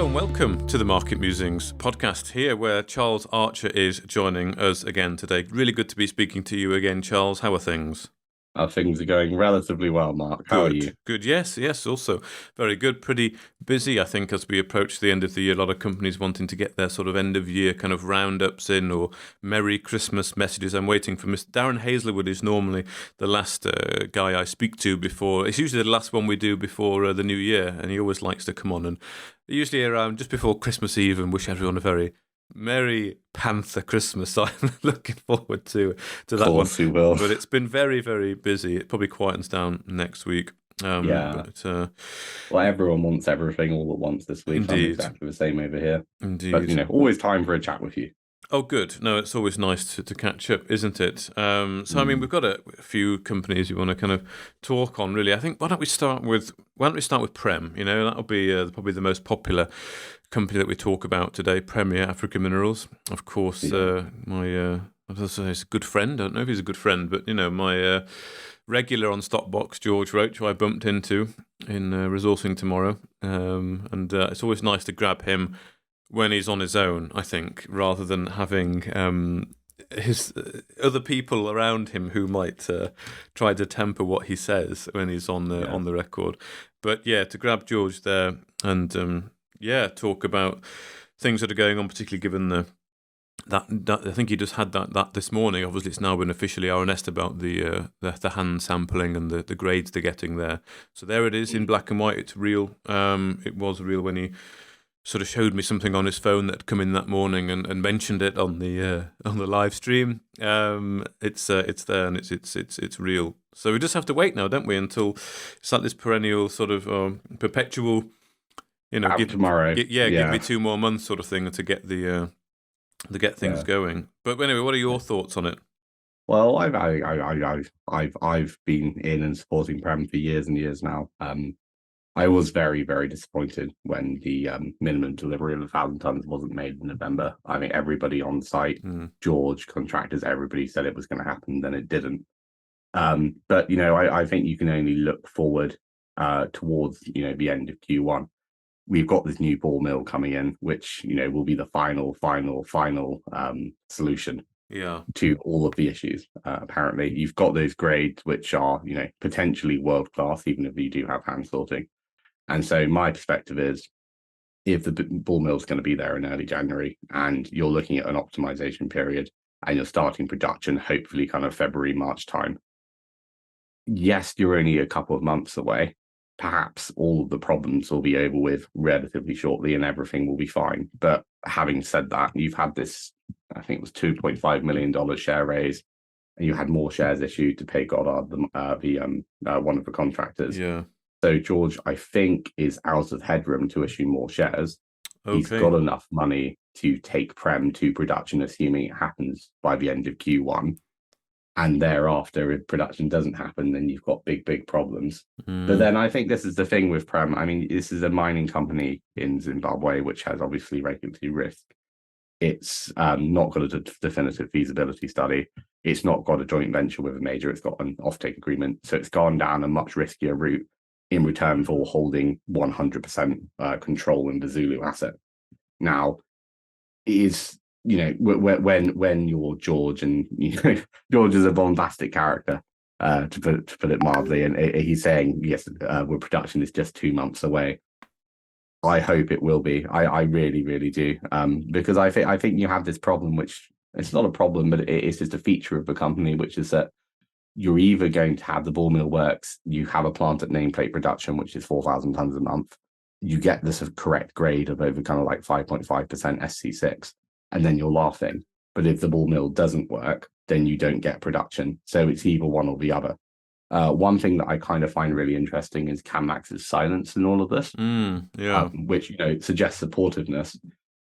Hello and welcome to the Market Musings podcast here, where Charles Archer is joining us again today. Really good to be speaking to you again, Charles. How are things? Things are going relatively well, Mark. How are you? Good. Yes, also very good. Pretty busy, I think, as we approach the end of the year. A lot of companies wanting to get their sort of end of year kind of roundups in, or Merry Christmas messages. I'm waiting for Mr. Darren Hazlewood is normally the last guy I speak to before. It's usually the last one we do before the new year, and he always likes to come on and usually around just before Christmas Eve and wish everyone a very Merry Panther Christmas. So I'm looking forward to that one. Of course you will. But it's been very, very busy. It probably quietens down next week. Yeah. But, well, everyone wants everything all at once this week. Indeed. I'm exactly the same over here. Indeed. But, always time for a chat with you. Oh, good. No, it's always nice to catch up, isn't it? So, I mean, we've got a few companies you want to kind of talk on, really. I think, why don't we start with Prem? That'll be probably the most popular company that we talk about today, Premier Africa Minerals. Of course, my I was say he's a good friend. I don't know if he's a good friend, but my regular on Stockbox, George Roach, who I bumped into in Resourcing Tomorrow, and it's always nice to grab him when he's on his own, I think, rather than having his other people around him who might try to temper what he says when he's on the record. But yeah, to grab George there and talk about things that are going on, particularly given that I think he just had that this morning. Obviously, it's now been officially RNS'd about the hand sampling and the grades they're getting there. So there it is in black and white. It's real. It was real when he sort of showed me something on his phone that had come in that morning and mentioned it on the live stream. It's there and it's real. So we just have to wait now, don't we, until it's like this perennial sort of perpetual, tomorrow. Give me 2 more months sort of thing to get things going. But anyway, what are your thoughts on it? Well, I've been in and supporting Prem for years and years now. I was very, very disappointed when the minimum delivery of 1,000 tons wasn't made in November. I mean, everybody on site, George, contractors, everybody said it was going to happen, then it didn't. But I think you can only look forward towards the end of Q1. We've got this new ball mill coming in, which will be the final solution to all of the issues. Apparently, you've got those grades which are potentially world class, even if you do have hand sorting. And so my perspective is, if the ball mill is going to be there in early January and you're looking at an optimization period and you're starting production, hopefully kind of February, March time, yes, you're only a couple of months away. Perhaps all of the problems will be over with relatively shortly and everything will be fine. But having said that, you've had this, I think it was $2.5 million share raise, and you had more shares issued to pay Goddard, one of the contractors. Yeah. So George, I think, is out of headroom to issue more shares. Okay. He's got enough money to take Prem to production, assuming it happens by the end of Q1. And thereafter, if production doesn't happen, then you've got big problems. But then I think this is the thing with Prem. I mean, this is a mining company in Zimbabwe, which has obviously regulatory risk. It's not got a definitive feasibility study. It's not got a joint venture with a major. It's got an offtake agreement. So it's gone down a much riskier route in return for holding 100% control in the Zulu asset. Now, when you're George, and George is a bombastic character, to put it mildly, and he's saying yes, production is just 2 months away. I hope it will be. I really, really do, because I think you have this problem, which it's not a problem, but it's just a feature of the company, which is that you're either going to have the ball mill works, you have a plant at nameplate production, which is 4,000 tons a month, you get this correct grade of over kind of like 5.5% SC6, and then you're laughing. But if the ball mill doesn't work, then you don't get production. So it's either one or the other. One thing that I kind of find really interesting is Canmax's silence in all of this, which suggests supportiveness.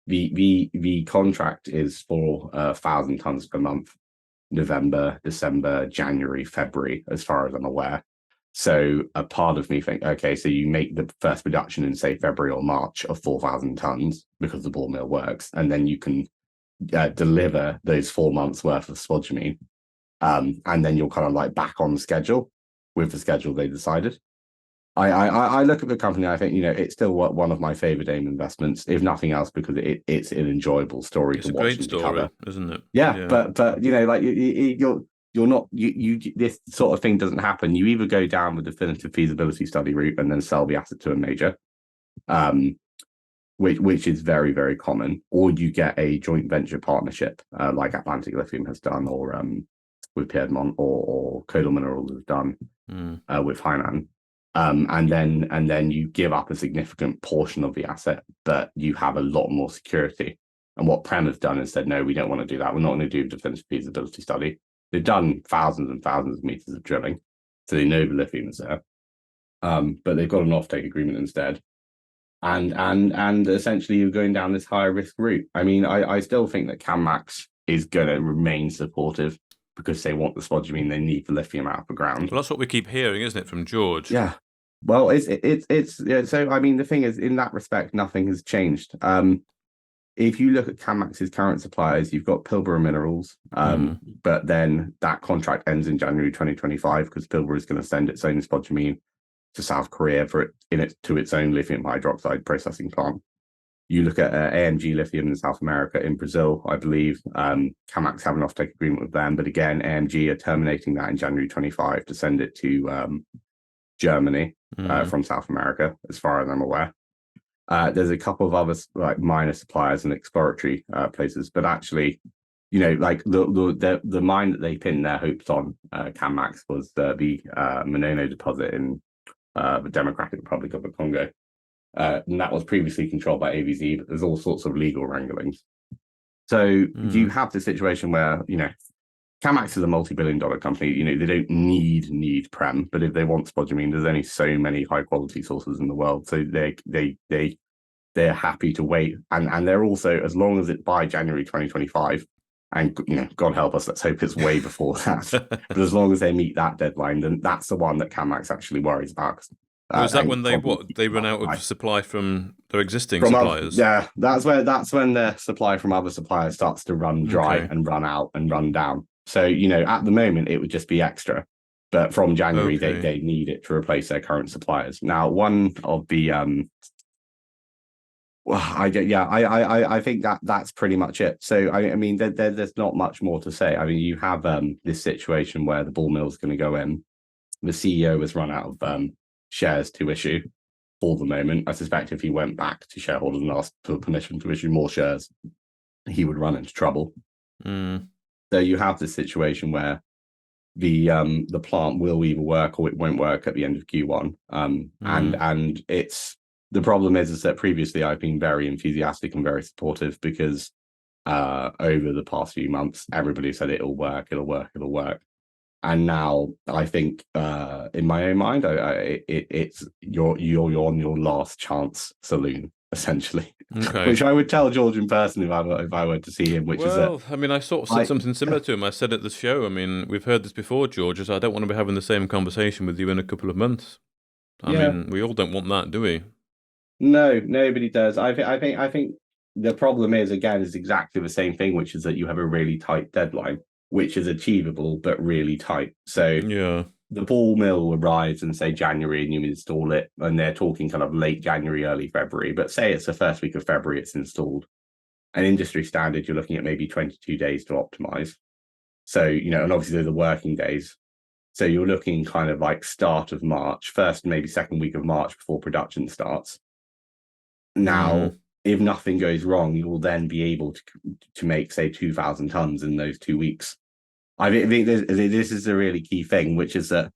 The contract is for 1,000 tons per month, November, December, January, February, as far as I'm aware. So a part of me think, okay, so you make the first production in, say, February or March of 4,000 tons because the ball mill works, and then you can deliver those 4 months worth of spodumene, and then you're kind of like back on schedule with the schedule they decided. I look at the company. I think it's still one of my favorite AIM investments, if nothing else, because it's an enjoyable story It's to a watch great and to story, cover. isn't it? Yeah, Yeah. but like you're not this sort of thing doesn't happen. You either go down the definitive feasibility study route and then sell the asset to a major, um, which is very, very common, or you get a joint venture partnership like Atlantic Lithium has done, or with Piedmont, or Codal Minerals has done with Hainan. And then you give up a significant portion of the asset, but you have a lot more security. And what Prem has done is said, no, we don't want to do that. We're not going to do a definitive feasibility study. They've done thousands and thousands of meters of drilling, so they know the lithium is there. But they've got an offtake agreement instead. And essentially you're going down this higher risk route. I mean, I still think that CanMax is going to remain supportive because they want the spodumene, they need the lithium out of the ground. Well, that's what we keep hearing, isn't it, from George? Yeah. Well, it's yeah, so I mean the thing is, in that respect, nothing has changed. If you look at CanMax's current suppliers, you've got Pilbara Minerals, but then that contract ends in January 2025 because Pilbara is going to send its own spodumene to South Korea to its own lithium hydroxide processing plant. You look at AMG Lithium in South America, in Brazil, I believe. CanMax have an offtake agreement with them, but again, AMG are terminating that in January 25 to send it to Germany from South America, as far as I'm aware. There's a couple of other like minor suppliers and exploratory places, but actually, like the mine that they pinned their hopes on, CanMax, was the Monono deposit in the Democratic Republic of the Congo. And that was previously controlled by AVZ, but there's all sorts of legal wranglings. So you have the situation where, CanMax is a multi-billion-dollar company. They don't need Prem, but if they want spodumene, there's only so many high-quality sources in the world. So they're happy to wait, and they're also, as long as it's by January 2025, and God help us, let's hope it's way before that. But as long as they meet that deadline, then that's the one that CanMax actually worries about. Is that when they run out of supply from their existing suppliers? Yeah, that's when their supply from other suppliers starts to run dry and run out and run down. So at the moment it would just be extra, but from January they need it to replace their current suppliers. Now, one of the well, I think that's pretty much it. So I mean, there's not much more to say. I mean, you have this situation where the ball mill is going to go in. The CEO has run out of shares to issue for the moment. I suspect if he went back to shareholders and asked for permission to issue more shares, he would run into trouble. So you have this situation where the plant will either work or it won't work at the end of Q1. And it's the problem is that previously I've been very enthusiastic and very supportive because over the past few months everybody said it'll work. And now I think, in my own mind, it's you're on your last chance saloon, essentially. Which I would tell George in person if I were to see him. I mean, I sort of said something similar to him. I said at the show. I mean, we've heard this before, George. I don't want to be having the same conversation with you in a couple of months. I mean, we all don't want that, do we? No, nobody does. I think the problem is exactly the same thing, which is that you have a really tight deadline, which is achievable but really tight. So the ball mill arrives in, say, January, and you install it, and they're talking kind of late January, early February. But say it's the first week of February it's installed. An industry standard, you're looking at maybe 22 days to optimize. So, and obviously those are working days. So you're looking kind of like start of March, first, maybe second week of March before production starts. Now, if nothing goes wrong, you will then be able to make, say, 2,000 tons in those 2 weeks. I think this is a really key thing, which is that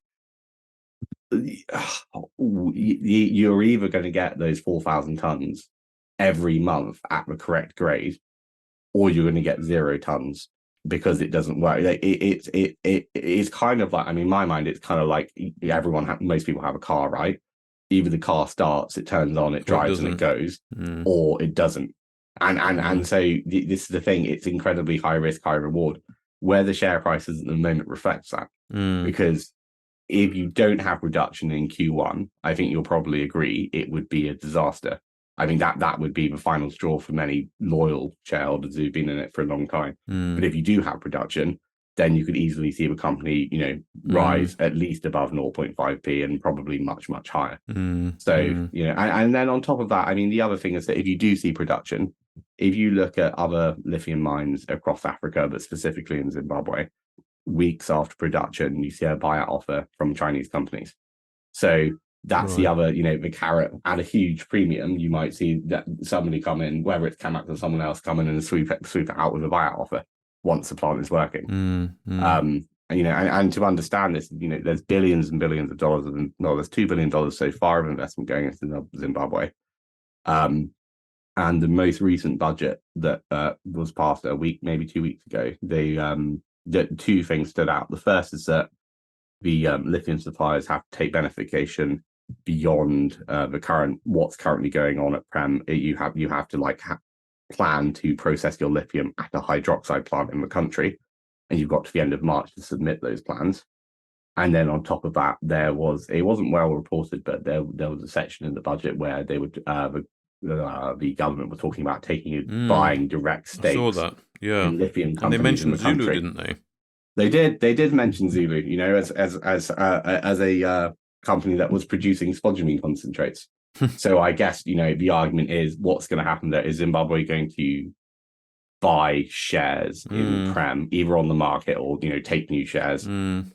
you're either going to get those 4,000 tons every month at the correct grade, or you're going to get 0 tons because it doesn't work. It's kind of like, I mean, in my mind, it's kind of like most people have a car, right? Either the car starts, it turns on, it drives, and it goes, or it doesn't. And so this is the thing. It's incredibly high risk, high reward. Where the share prices at the moment reflects that, because if you don't have reduction in Q1, I think you'll probably agree it would be a disaster. I think that would be the final straw for many loyal shareholders who've been in it for a long time. But if you do have production, then you could easily see the company, rise at least above 0.5p and probably much, much higher. So, and then on top of that, I mean, the other thing is that if you do see production, if you look at other lithium mines across Africa, but specifically in Zimbabwe, weeks after production, you see a buyout offer from Chinese companies. So that's the other, the carrot at a huge premium. You might see that somebody come in, whether it's Camac or someone else, come in and sweep it out with a buyout offer once the plant is working. And to understand this, there's billions and billions of dollars, there's $2 billion so far of investment going into Zimbabwe. And the most recent budget that was passed a week, maybe 2 weeks ago, two things stood out. The first is that the lithium suppliers have to take beneficiation beyond what's currently going on at Prem. You have to plan to process your lithium at a hydroxide plant in the country, and you've got to the end of March to submit those plans. And then on top of that, it wasn't well reported, but there was a section in the budget where they would the government was talking about buying direct stakes. I saw that, in lithium companies. And they mentioned Zulu, country. Didn't they? They did mention Zulu, as a company that was producing spodumene concentrates. So I guess the argument is, what's going to happen there? Is Zimbabwe going to buy shares in Prem, either on the market or take new shares?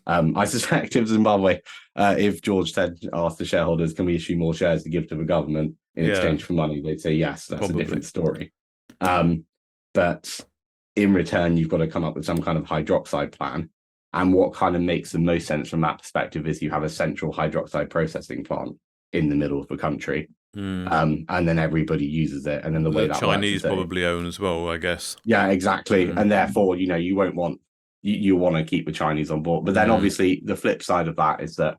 I suspect if Zimbabwe, if George asked the shareholders, can we issue more shares to give to the government in exchange for money, they'd say yes. That's probably a different story. But in return, you've got to come up with some kind of hydroxide plan. And what kind of makes the most sense from that perspective is you have a central hydroxide processing plant in the middle of the country. And then everybody uses it. And then the way that Chinese works probably own as well, I guess. Yeah, exactly. And therefore, you won't want, you want to keep the Chinese on board. But then obviously the flip side of that is that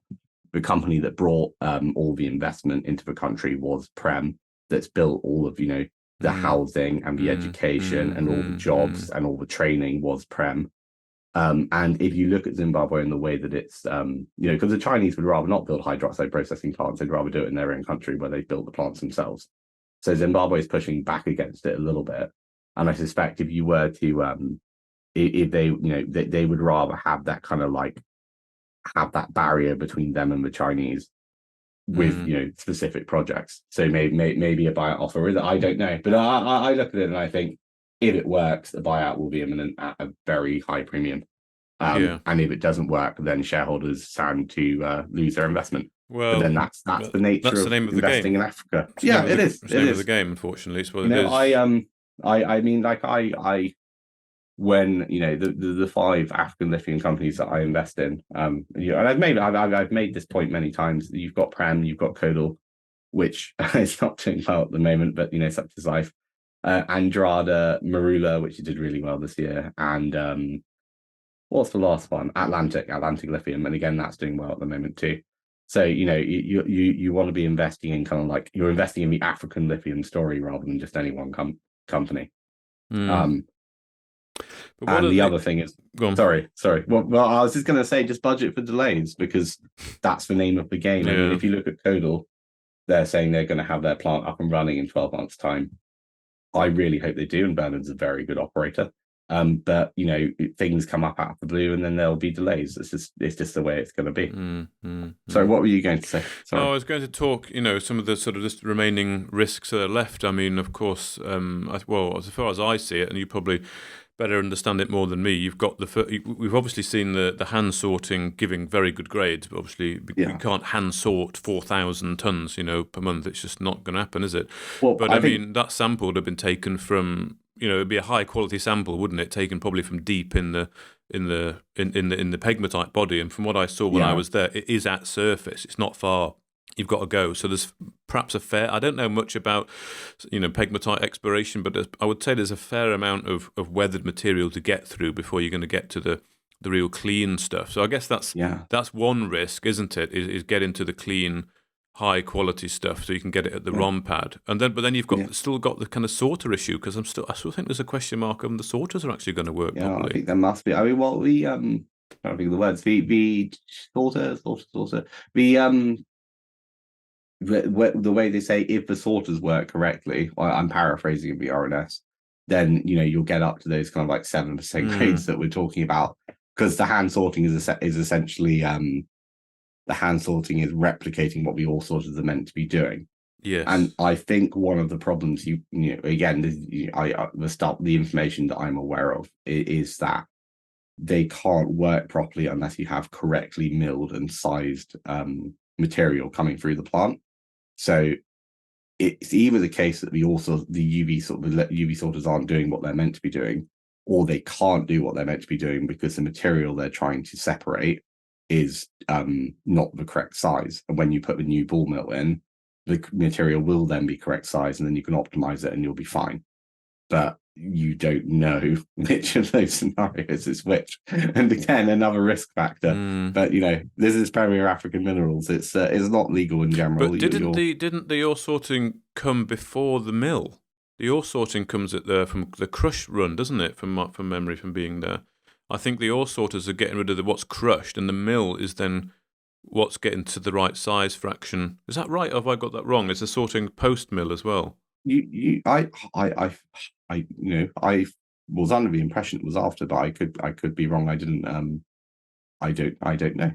the company that brought all the investment into the country was Prem, that's built all of, the housing and the education and all the jobs and all the training was Prem. And if you look at Zimbabwe and the way that it's, because the Chinese would rather not build hydroxide processing plants, they'd rather do it in their own country where they build the plants themselves. So Zimbabwe is pushing back against it a little bit. And I suspect if you were to, if they, they would rather have that kind of have that barrier between them and the Chinese with, specific projects. So maybe a buyout offer, I don't know. But I look at it and I think, if it works, the buyout will be imminent at a very high premium. And if it doesn't work, then shareholders stand to lose their investment. Well, but then that's the nature of investing in Africa. It is. It's the name of the game, unfortunately. It's what it is. I mean, when the 5 African lithium companies that I invest in, and I've made this point many times. You've got Prem, you've got Kodal, which is not doing well at the moment, but such is life. Andrada, Marula, which did really well this year, and what's the last one? Atlantic Lithium, and again that's doing well at the moment too. So you want to be investing in kind of you're investing in the African lithium story rather than just any one company. And the other thing is, sorry. Well, I was just going to say, just budget for delays, because that's the name of the game. I mean, if you look at Kodal, they're saying they're going to have their plant up and running in 12 months' time. I really hope they do, and Bernard's a very good operator. But things come up out of the blue, and then there'll be delays. It's just the way it's going to be. So, what were you going to say? Sorry. No, I was going to talk. Some of the sort of just remaining risks that are left. I mean, of course, as far as I see it, and you probably better understand it more than me. You've got we've obviously seen the hand sorting giving very good grades, but obviously you can't hand sort 4,000 tons, per month. It's just not going to happen, is it? Well, but I mean, that sample would have been taken from, it'd be a high quality sample, wouldn't it? Taken probably from deep in the pegmatite body. And from what I saw when I was there, it is at surface. It's not far. You've got to go. So there's perhaps I don't know much about, pegmatite exploration, but I would say there's a fair amount of weathered material to get through before you're going to get to the real clean stuff. So I guess that's one risk, isn't it? Is get into the clean, high quality stuff so you can get it at the ROM pad. And then, but then you've still got the kind of sorter issue, because I still think there's a question mark on the sorters are actually going to work properly. I think there must be. I mean, well, I don't think of the words. The sorter. The way they say, if the sorters work correctly, I'm paraphrasing the RNS, then you'll get up to those kind of 7% grades that we're talking about. because the hand sorting is essentially the hand sorting is replicating what the all sorters are meant to be doing. Yes. And I think one of the problems again, the information that I'm aware of is that they can't work properly unless you have correctly milled and sized material coming through the plant. So it's either the case that the UV sorters aren't doing what they're meant to be doing, or they can't do what they're meant to be doing because the material they're trying to separate is not the correct size. And when you put the new ball mill in, the material will then be correct size, and then you can optimize it and you'll be fine. But you don't know which of those scenarios is which. And again, another risk factor. But this is Premier African Minerals. It's not legal in general. But didn't the ore sorting come before the mill? The ore sorting comes from the crush run, doesn't it? From memory, from being there. I think the ore sorters are getting rid of what's crushed, and the mill is then what's getting to the right size fraction. Is that right, or have I got that wrong? Is the sorting post mill as well? I was under the impression it was after, but I could be wrong. I didn't. I don't know.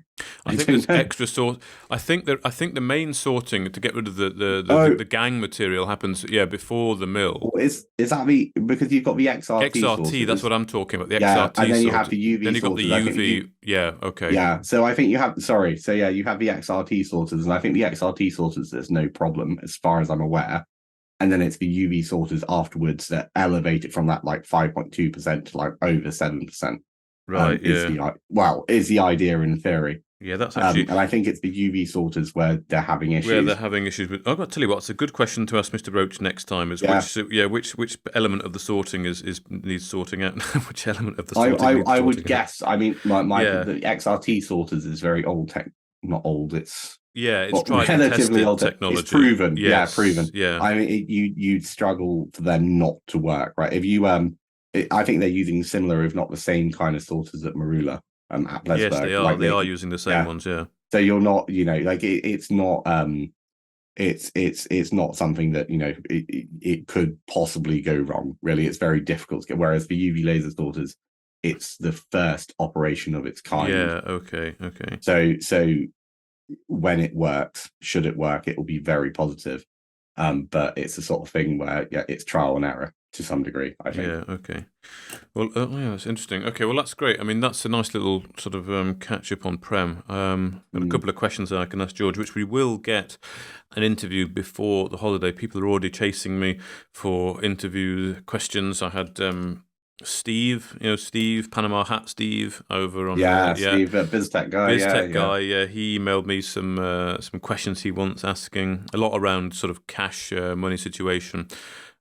I think there's extra sort. I think the main sorting to get rid of the gang material happens before the mill. Is that because you've got the XRT? XRT, that's what I'm talking about. The XRT, and then you have the UV. Then you've got the UV. Okay. Yeah. So I think you have. Sorry. So yeah, you have the XRT sorters, and I think the XRT sorters there's no problem as far as I'm aware. And then it's the UV sorters afterwards that elevate it from that like 5.2% to like over 7%. Right. Is the idea in theory. Yeah, that's actually. And I think it's the UV sorters where they're having issues. Where they're having issues with. I've got to tell you what, it's a good question to ask Mr. Roach next time. Is which element of the sorting needs sorting out? Which element of the sorting? I would guess. I mean, the XRT sorters is very old not old. It's relatively old technology. It's proven. Yes. Proven. Yeah. I mean, you'd struggle for them not to work, right? If you I think they're using similar, if not the same kind of sorters at Marula at Blesberg. Yes, they are. They are using the same ones. Yeah. So you're not, it's not. It's not something that it could possibly go wrong. Really, it's very difficult to get. Whereas the UV laser sorters, it's the first operation of its kind. Yeah. Okay. So when it works, should it work, it will be very positive. But it's the sort of thing where it's trial and error to some degree, I think. Yeah, okay. Well, that's interesting. Okay, well, that's great. I mean, that's a nice little sort of catch-up on Prem. Got a couple of questions that I can ask George, which we will get an interview before the holiday. People are already chasing me for interview questions. I had Steve, Panama Hat Steve, over on Steve, BizTech guy. BizTech guy, he emailed me some questions he wants asking, a lot around sort of cash money situation.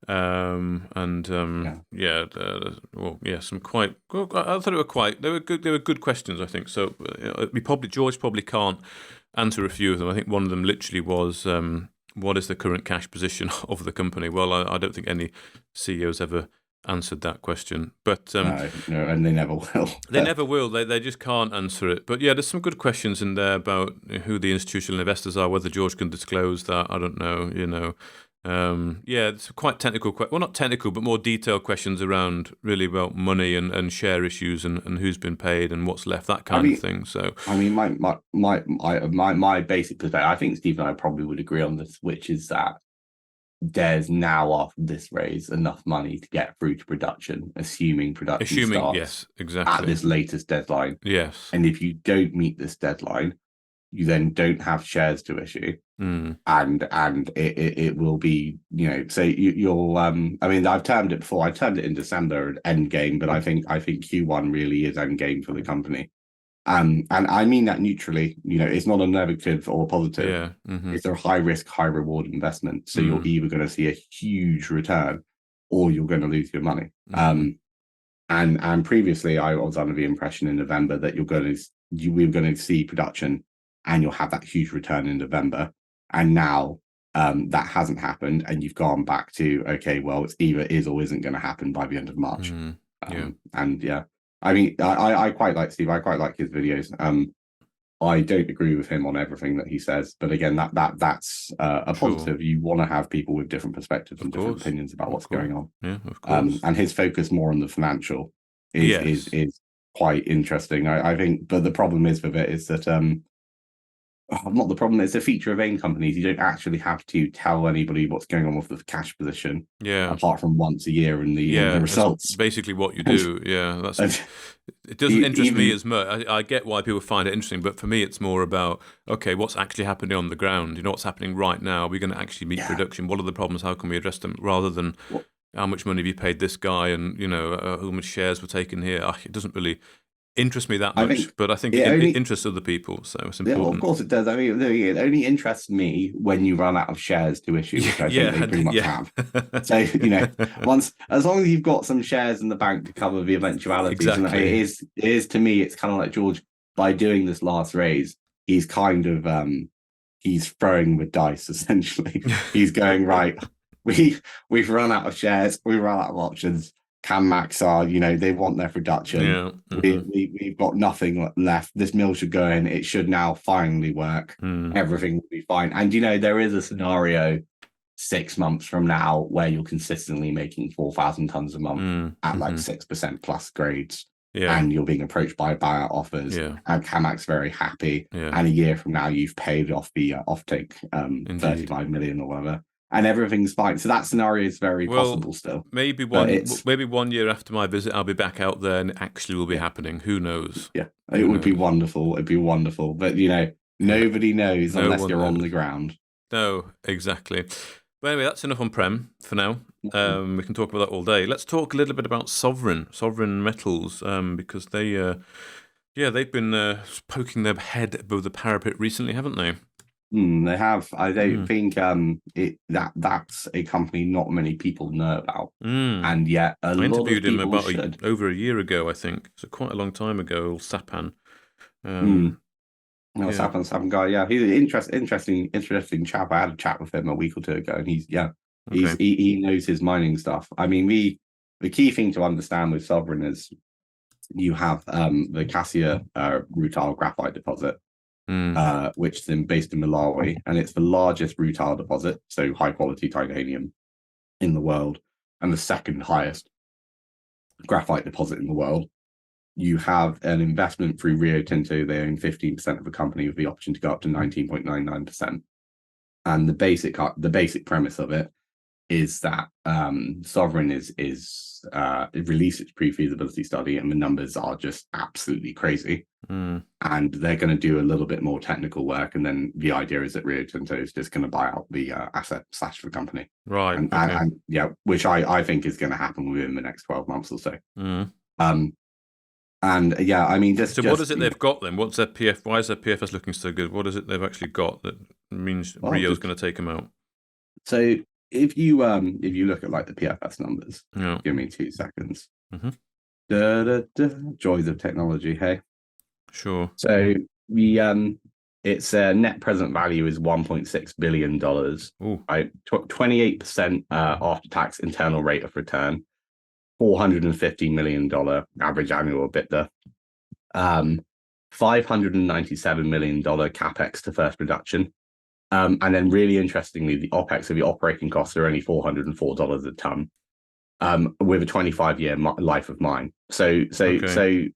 Some quite. I thought they were good questions. I think so. George probably can't answer a few of them. I think one of them literally was, what is the current cash position of the company? Well, I don't think any CEO's ever answered that question, but no, and they never will. They never will. They just can't answer it. But yeah, there's some good questions in there about who the institutional investors are. Whether George can disclose that, I don't know. It's quite technical. Well, not technical, but more detailed questions around really about money and share issues and who's been paid and what's left, that kind of thing. So I mean, my basic perspective, I think Steve and I probably would agree on this, which is that there's now, after this raise, enough money to get through to production, assuming starts yes, exactly, at this latest deadline. Yes. And if you don't meet this deadline, you then don't have shares to issue. And it will be, so you'll I mean, I've termed it before. I termed it in December end game, but I think Q1 really is end game for the company. And I mean that neutrally. It's not a negative or a positive. Yeah. Mm-hmm. It's a high risk, high reward investment. So you're either going to see a huge return or you're going to lose your money. And previously I was under the impression in November that we were going to see production and you'll have that huge return in November. And now that hasn't happened, and you've gone back to, okay, well, it's either is or isn't going to happen by the end of March. I mean, I quite like Steve. I quite like his videos. I don't agree with him on everything that he says, but again, that's a positive. You want to have people with different perspectives and different opinions about what's going on. Yeah, of course. And his focus more on the financial is quite interesting. I think, but the problem is with it is that not the problem. It's a feature of AIM companies. You don't actually have to tell anybody what's going on with the cash position, Yeah. apart from once a year in the Yeah, that's results. basically what you And, do. Yeah, that's and it. Doesn't interest me even as much. I get why people find it interesting, but for me, it's more about okay, what's actually happening on the ground. You know, what's happening right now. Are we going to actually meet yeah, production? What are the problems? How can we address them? Rather than well, how much money have you paid this guy, and you know, how much shares were taken here. It doesn't really interest me that I much, think but I think it it only. interests other people, so it's Yeah, well, of important. course it does. I mean, it only interests me when you run out of shares to issue, which I think they Yeah, pretty much yeah, have. So, once as long as you've got some shares in the bank to cover the eventualities, and exactly. it is to me, it's kind of like George by doing this last raise, he's kind of he's throwing with dice essentially. He's going right. We've run out of shares, we run out of options. Can Maxar, they want their production. Yeah. We've got nothing left. This mill should go in. It should now finally work. Mm. Everything will be fine. And there is a scenario 6 months from now where you're consistently making 4,000 tons a month at like 6% plus grades, Yeah. and you're being approached by buyout offers. Yeah. And Camac's very happy. Yeah. And a year from now, you've paid off the offtake, Indeed. 35 million or whatever, and everything's fine. So that scenario is very possible still. Maybe But it's 1 year after my visit, I'll be back out there, and it actually will be happening. Who knows? yeah, it Who would be knows? wonderful. It'd be wonderful. But nobody knows No unless one you're on knows. the ground. No, exactly. But anyway, that's enough on Prem for now. We can talk about that all day. Let's talk a little bit about Sovereign Metals, because they've been poking their head above the parapet recently, haven't they? They have. I don't think that's a company not many people know about, and yet a I lot of interviewed him people about should. over a year ago, I think. So quite a long time ago, old Sapan. No, Yeah. Sapan guy. Yeah, he's an interesting chap. I had a chat with him a week or two ago, and Okay. he knows his mining stuff. I mean, the key thing to understand with Sovereign is you have the Cassia rutile graphite deposit, which is based in Malawi, and it's the largest rutile deposit, so high quality titanium in the world, and the second highest graphite deposit in the world. You have an investment through Rio Tinto. They own 15% of the company with the option to go up to 19.99%. And the basic premise of it is that Sovereign is released its pre-feasibility study, and the numbers are just absolutely crazy. And they're going to do a little bit more technical work, and then the idea is that Rio Tinto is just going to buy out the asset / the company, Right. and which I think is going to happen within the next 12 months or so. And I mean, so what is it they've got then? What's their PF? Why is their PFS looking so good? What is it they've actually got that means Rio's going to take them out? So if you look at like the PFS numbers, give me 2 seconds. Joys of technology, hey. Sure. So its net present value is $1.6 billion. Right, 28% after tax internal rate of return. $450 million average annual EBITDA, $597 million capex to first production, and then really interestingly, the opex of the operating costs are only $404 a ton, with a 25-year life of mine. So the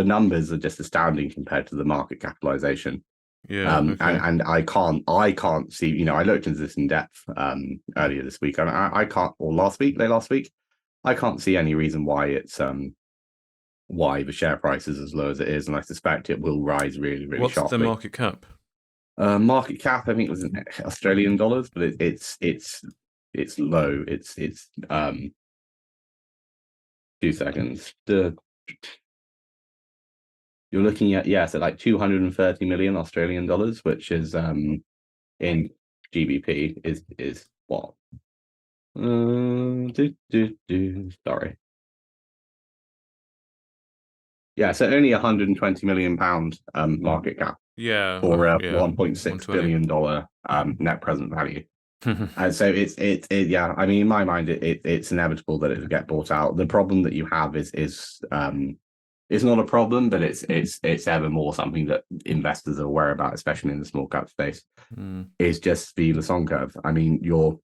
numbers are just astounding compared to the market capitalization. And I can't see. I looked into this in depth earlier this week, and I can't, or last week. I can't see any reason why it's why the share price is as low as it is, and I suspect it will rise really, really What's sharply. the market cap? Market cap, I think it was in Australian dollars, but it's low. It's 2 seconds. You're looking at so like 230 million Australian dollars, which is in GBP is what? Sorry. Yeah, so only £120 million market cap. Yeah. For a $1.6 billion net present value. And so I mean, in my mind, it's inevitable that it will get bought out. The problem that you have is it's not a problem, but it's ever more something that investors are aware about, especially in the small cap space. Is just the Lassonde curve. I mean, you're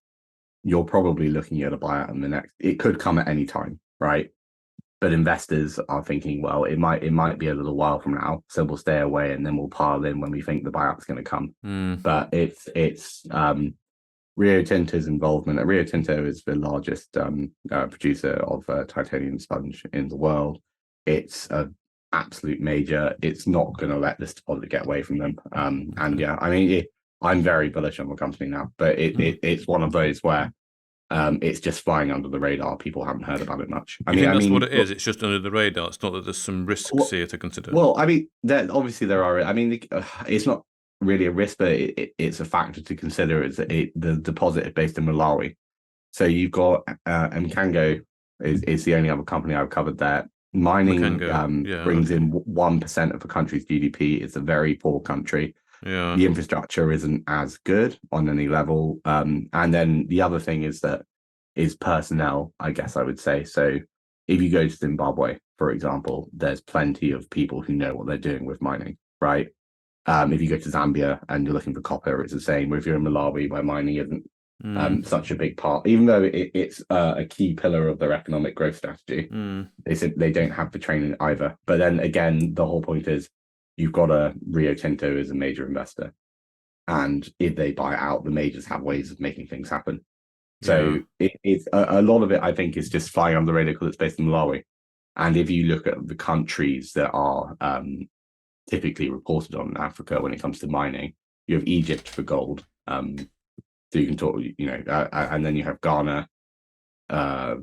probably looking at a buyout in the next. It could come at any time, right? but investors are thinking, well, it might be a little while from now, so we'll stay away and then we'll pile in when we think the buyout's going to come. But it's Rio Tinto's involvement. Rio Tinto is the largest producer of titanium sponge in the world. It's a absolute major. It's not going to let this deposit get away from them. And yeah, I mean, I'm very bullish on the company now, but it's one of those where it's just flying under the radar. People haven't heard about it much. I think that's what it is. It's just under the radar. It's not that there's some risks here to consider. Well, I mean, obviously there are. I mean, it's not really a risk, but it's a factor to consider. Is that the deposit is based in Malawi, so you've got Mkango is the only other company I've covered there. Mining brings in 1% of the country's GDP. It's a very poor country. Yeah. The infrastructure isn't as good on any level. And then the other thing is personnel, I guess I would say. So if you go to Zimbabwe, for example, there's plenty of people who know what they're doing with mining, right? If you go to Zambia and you're looking for copper, it's the same. If you're in Malawi, where mining isn't such a big part, even though it's a key pillar of their economic growth strategy. They don't have the training either. But then again, the whole point is you've got a Rio Tinto as a major investor, and if they buy out, the majors have ways of making things happen. So it's a lot of it, I think, is just flying on the radar because it's based in Malawi. And if you look at the countries that are typically reported on in Africa when it comes to mining, you have Egypt for gold. So you can talk, and then you have Ghana,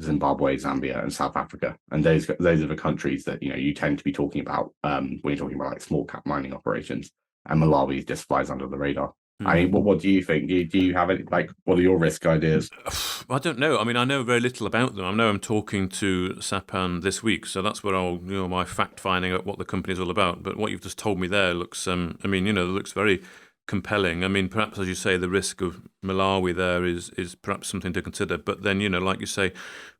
Zimbabwe, Zambia, and South Africa, and those are the countries that you tend to be talking about when you're talking about like small cap mining operations. And Malawi just flies under the radar. I mean, what do you think? Do you have any, like, what are your risk ideas? I don't know. I mean, I know very little about them. I know I'm talking to Sapan this week, so that's where I'll my fact finding out what the company is all about. But what you've just told me there looks, looks very compelling. I mean, perhaps, as you say, the risk of Malawi there is perhaps something to consider. But then, like you say,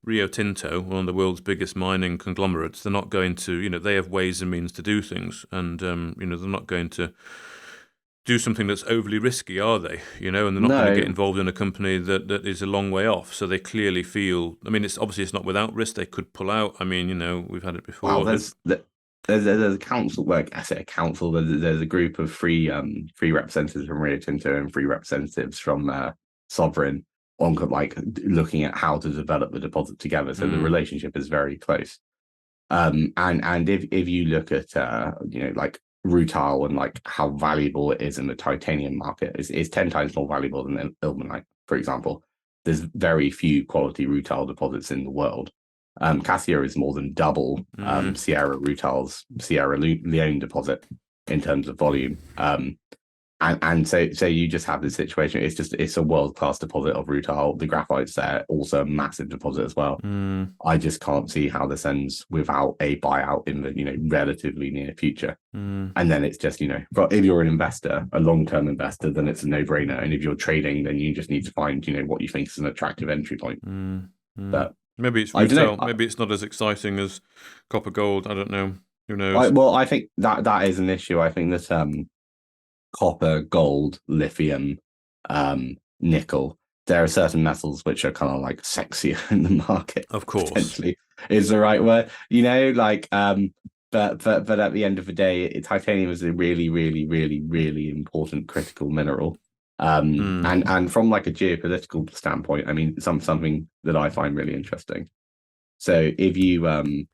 Rio Tinto, one of the world's biggest mining conglomerates, they're not going to, they have ways and means to do things. And, they're not going to do something that's overly risky, are they? And they're not going to get involved in a company that is a long way off. So they clearly feel, I mean, it's not without risk. They could pull out. I mean, we've had it before. Well, there's a council, like I say, a council. There's a group of three representatives from Rio Tinto and three representatives from Sovereign on like looking at how to develop the deposit together. So the relationship is very close. And if you look at like rutile and like how valuable it is in the titanium market, is 10 times more valuable than ilmenite, for example. There's very few quality rutile deposits in the world. Cassia is more than double Sierra Rutile's Sierra Leone deposit in terms of volume. And so you just have this situation. It's a world-class deposit of rutile. The graphite's there, also a massive deposit as well. I just can't see how this ends without a buyout in the relatively near future. And then it's just but if you're an investor, a long-term investor, then it's a no-brainer. And if you're trading, then you just need to find what you think is an attractive entry point. But maybe it's retail. Maybe it's not as exciting as copper gold. I don't know. Who knows? I think that is an issue. I think that copper, gold, lithium, nickel, there are certain metals which are kind of like sexier in the market. Of course, potentially is the right word. But at the end of the day, titanium is a really, really, really, really important critical mineral. And from like a geopolitical standpoint, I mean, something that I find really interesting. So if you want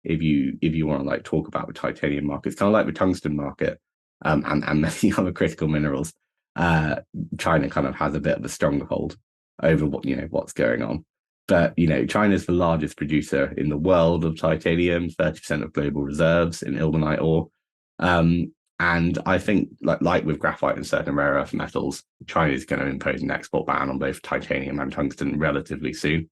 to like talk about the titanium market, it's kind of like the tungsten market, and many other critical minerals. China kind of has a bit of a stronghold over what's going on. But China's the largest producer in the world of titanium, 30% of global reserves in ilmenite ore. And I think, like with graphite and certain rare earth metals, China is going to impose an export ban on both titanium and tungsten relatively soon.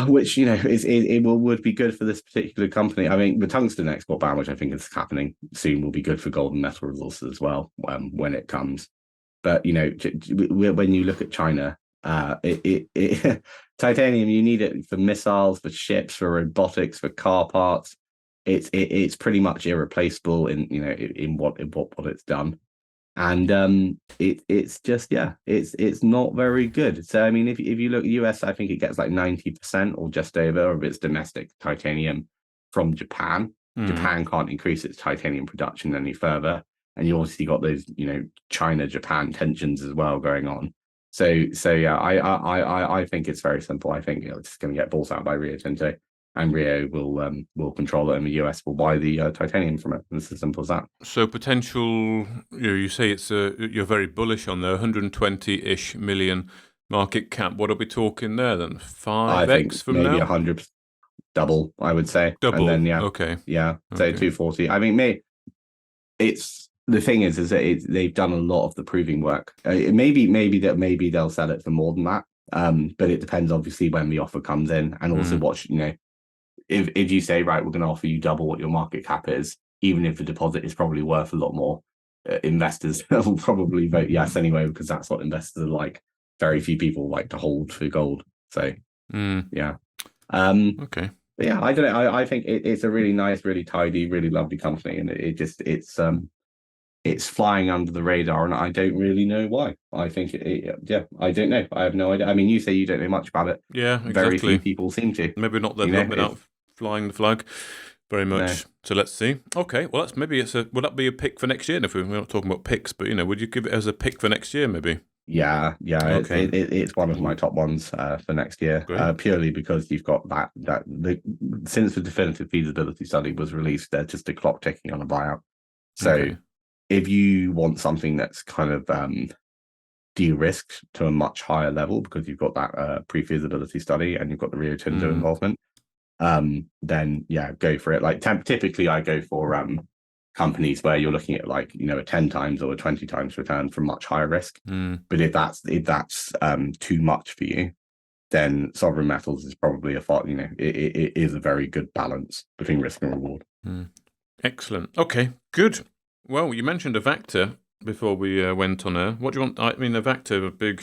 Which would be good for this particular company. I mean, the tungsten export ban, which I think is happening soon, will be good for gold and metal resources as well when it comes. But when you look at China, titanium, you need it for missiles, for ships, for robotics, for car parts. It's pretty much irreplaceable in what it's done. and it's just it's not very good. So I mean, if you look US, I think it gets like 90% or just over of its domestic titanium from Japan. Mm. Japan can't increase its titanium production any further, and you obviously got those China Japan tensions as well going on. So yeah, I think it's very simple. I think it's just going to get bought out by Rio Tinto, and Rio will control it, and the US will buy the titanium from it. It's as simple as that. So potential, you say it's you're very bullish on the 120-ish million market cap. What are we talking there then? I think 5x from maybe now? 100 double, I would say, and Double. then Okay. so Okay. 240. I mean, me, it's the thing is that they've done a lot of the proving work. Maybe they'll sell it for more than that. But it depends obviously when the offer comes in, and also Mm. what if you say, right, we're going to offer you double what your market cap is, even if the deposit is probably worth a lot more, investors will probably vote yes anyway, because that's what investors are like. Very few people like to hold for gold. So Mm. yeah. Um, Okay. but yeah, I don't know. I think it's a really nice, really tidy, really lovely company, and it's flying under the radar, and I don't really know why. I think I don't know. I have no idea. I mean, you say you don't know much about it. Yeah, Very few exactly. people seem to. Maybe not. They've not been It's out flying the flag very no. much. So let's see. Okay. Well, that's maybe it's a. Would that be a pick for next year? If we're not talking about picks, but would you give it as a pick for next year? Maybe. Yeah, Okay. it's one of my top ones for next year, Great. purely because you've got since the definitive feasibility study was released, there's just a clock ticking on a buyout. So Okay. if you want something that's kind of de-risked to a much higher level because you've got that pre-feasibility study and you've got the Rio Tinto Mm. involvement, then yeah, go for it. Like typically I go for companies where you're looking at like a 10 times or a 20 times return from much higher risk. Mm. But if that's too much for you, then sovereign metals is probably it is a very good balance between risk and reward. Mm. Excellent. Okay. Good. Well, you mentioned Avacta before we went on air. What do you want? I mean, Avacta were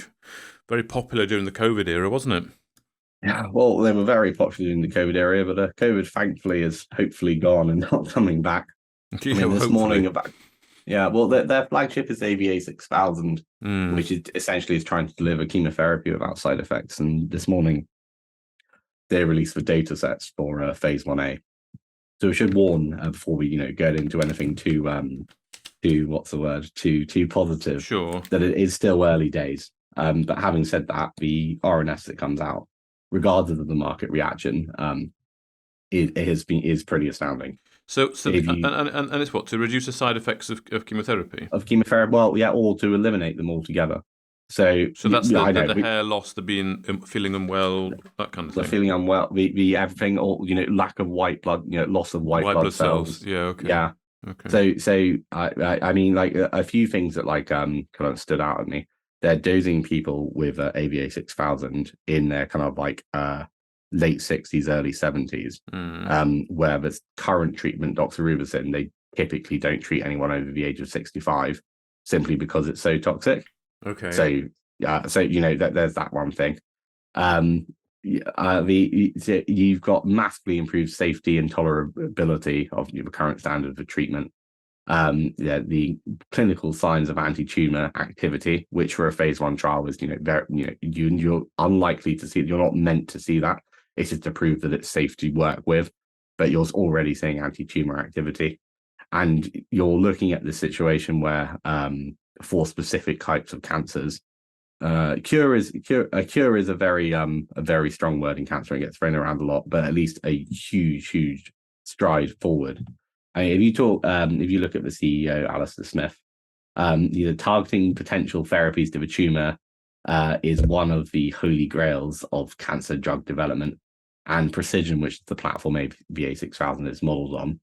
very popular during the COVID era, wasn't it? Yeah, well, they were very popular in the COVID area, but COVID thankfully is hopefully gone and not coming back. I Yeah. mean, Well, this hopefully. morning about yeah, well, their flagship is AVA 6000, Mm. which is essentially is trying to deliver chemotherapy without side effects. And this morning they released the data sets for phase 1A. So we should warn before we get into anything too what's the word too positive, Sure. that it is still early days. But having said that, the RNS that comes out, regardless of the market reaction, it is pretty astounding. So If you and it's what to reduce the side effects of chemotherapy. of chemotherapy, well, yeah, or to eliminate them altogether. So So that's yeah, I know the hair loss, the being feeling unwell, that kind of the thing. feeling unwell, the everything, or lack of white blood, loss of white White blood blood cells. cells. Yeah. Okay. Yeah. Okay. So I mean, like a few things that like kind of stood out at me. They're dosing people with AVA 6000 in their kind of like late 60s, early 70s, Mm. where the current treatment, doxorubicin, they typically don't treat anyone over the age of 65 simply because it's so toxic. Okay. So yeah, so there's that one thing. Um, you've got massively improved safety and tolerability of the current standard for treatment. The clinical signs of anti-tumor activity, which for a phase 1 trial is very you're unlikely to see. You're not meant to see that. It's just to prove that it's safe to work with, but you're already seeing anti-tumor activity, and you're looking at the situation where for specific types of cancers, cure is a very strong word in cancer and gets thrown around a lot, but at least a huge stride forward. I mean, if you look at the CEO Alistair Smith, targeting potential therapies to the tumor is one of the holy grails of cancer drug development, and precision, which the platform AVA 6000 is modeled on,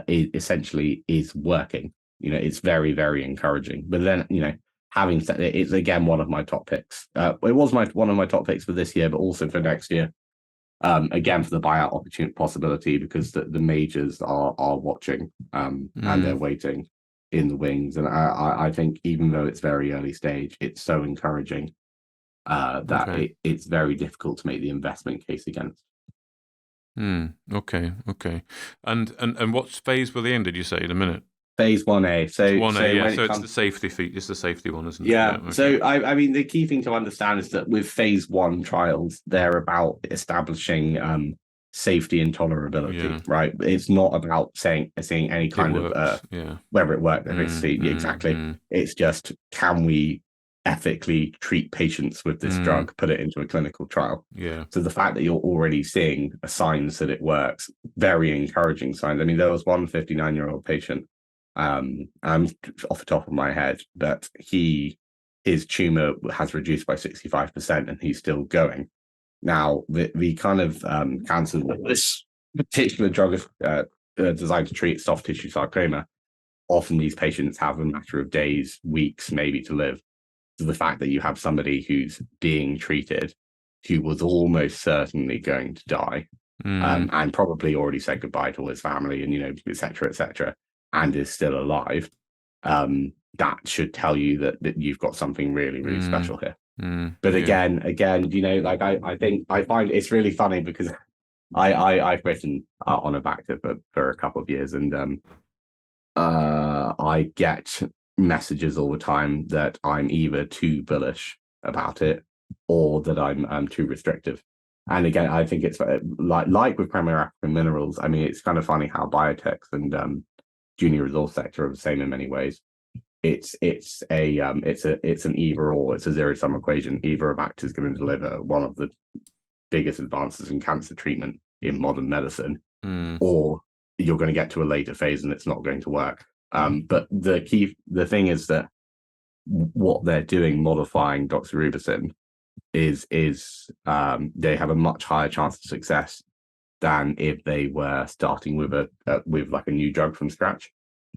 it essentially is working. It's very encouraging. But then having said it, it's again one of my top picks. It was one of my top picks for this year, but also for next year. Again, for the buyout opportunity possibility, because the majors are watching and they're Mm. waiting in the wings. And I think even though it's very early stage, it's so encouraging that Okay. it's very difficult to make the investment case against. Okay. Okay. And what phase were they in? Did you say in a minute? phase 1A. It's So 1A, yeah. when So it it's comes, the safety feat. It's the safety one, isn't it? yeah. Yeah. Okay. So I mean, the key thing to understand is that with phase 1 trials, they're about establishing safety and tolerability, Yeah. right? It's not about seeing any It kind of works. Yeah. whether it worked efficacy. Exactly. Mm. It's just, can we ethically treat patients with this drug, put it into a clinical trial? Yeah. So the fact that you're already seeing signs that it works, very encouraging signs. I mean, there was one 59-year-old patient, I'm off the top of my head, but his tumor has reduced by 65% and he's still going. Now, the kind of cancer that this particular drug is designed to treat, soft tissue sarcoma, often these patients have a matter of days, weeks, maybe to live. So the fact that you have somebody who's being treated who was almost certainly going to die, and probably already said goodbye to all his family and, et cetera, and is still alive, that should tell you that you've got something really, really special here. But Yeah. again, like I think I find it's really funny because I've written on Avacta for a couple of years, and I get messages all the time that I'm either too bullish about it or that I'm too restrictive. And again, I think it's like with Premier African Minerals. I mean, it's kind of funny how biotechs and junior resource sector are the same in many ways. It's an either or. It's a zero sum equation. Either Avacta is going to deliver one of the biggest advances in cancer treatment in modern medicine, or you're going to get to a later phase and it's not going to work. But the thing is that what they're doing, modifying doxorubicin, is they have a much higher chance of success than if they were starting with like a new drug from scratch.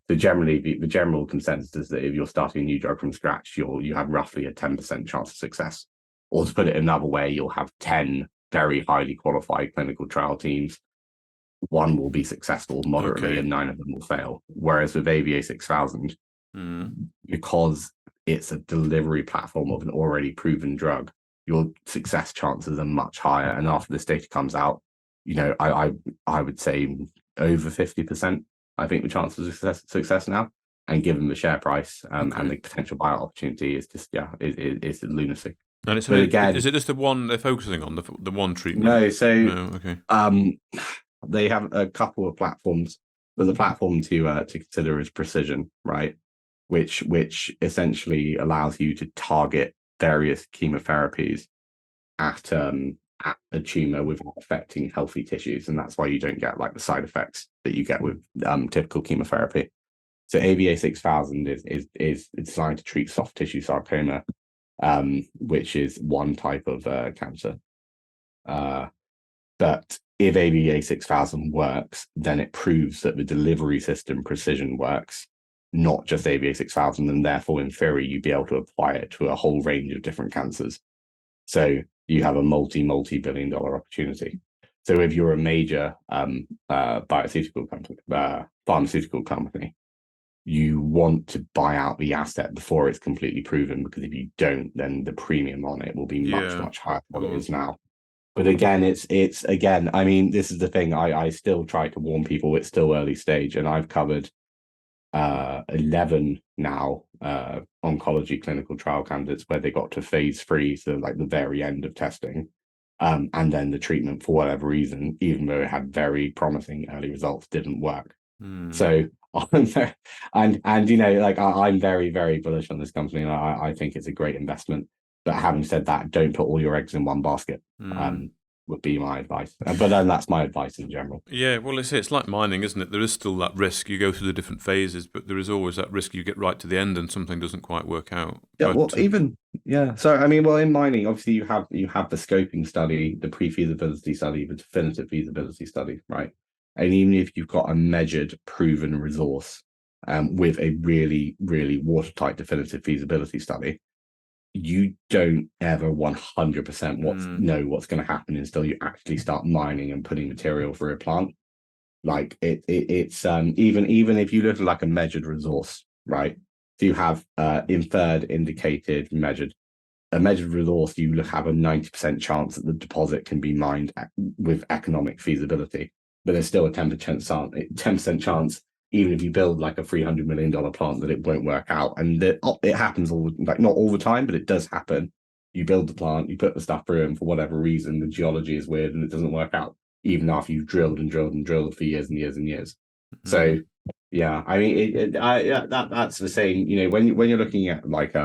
So generally, the general consensus is that if you're starting a new drug from scratch, you have roughly a 10% chance of success. Or to put it another way, you'll have 10 very highly qualified clinical trial teams. One will be successful moderately, and 9 of them will fail. Whereas with AVA 6000, because it's a delivery platform of an already proven drug, your success chances are much higher. And after this data comes out, I would say over 50%. I think the chance of success now, and given the share price and the potential buyout opportunity, is just it's lunacy. And but again, is it just the one they're focusing on, the one treatment? They have a couple of platforms. But the platform to consider is precision, right? Which essentially allows you to target various chemotherapies at a tumor without affecting healthy tissues, and that's why you don't get like the side effects that you get with typical chemotherapy. So AVA 6000 is designed to treat soft tissue sarcoma, which is one type of cancer. But if AVA 6000 works, then it proves that the delivery system precision works, not just AVA 6000, and therefore in theory you'd be able to apply it to a whole range of different cancers. So you have a multi-billion-dollar opportunity. So if you're a major pharmaceutical company, you want to buy out the asset before it's completely proven, because if you don't, then the premium on it will be much higher than it is now. But again, it's again, I mean, this is the thing. I still try to warn people it's still early stage, and I've covered 11 now oncology clinical trial candidates where they got to phase 3, so like the very end of testing, and then the treatment, for whatever reason, even though it had very promising early results, didn't work. So I'm very, and like I'm very, very bullish on this company, and I think it's a great investment. But having said that, don't put all your eggs in one basket. Would be my advice. But then that's my advice in general. Yeah, well, it's like mining, isn't it? There is still that risk. You go through the different phases, but there is always that risk you get right to the end and something doesn't quite work out. Yeah, well, So I mean, well, in mining, obviously you have the scoping study, the pre-feasibility study, the definitive feasibility study, right? And even if you've got a measured, proven resource, with a really, really watertight definitive feasibility study, you don't ever 100% know what's going to happen until you actually start mining and putting material through a plant. Like it's even if you look at like a measured resource, right? So you have inferred, indicated, measured. A measured resource, you have a 90% chance that the deposit can be mined with economic feasibility, but there's still a 10% chance even if you build like a $300 million plant, that it won't work out. And it happens like not all the time, but it does happen. You build the plant, you put the stuff through, and for whatever reason, the geology is weird and it doesn't work out, even after you've drilled and drilled and drilled for years and years and years. So yeah, I mean, that's the same. When you're looking at like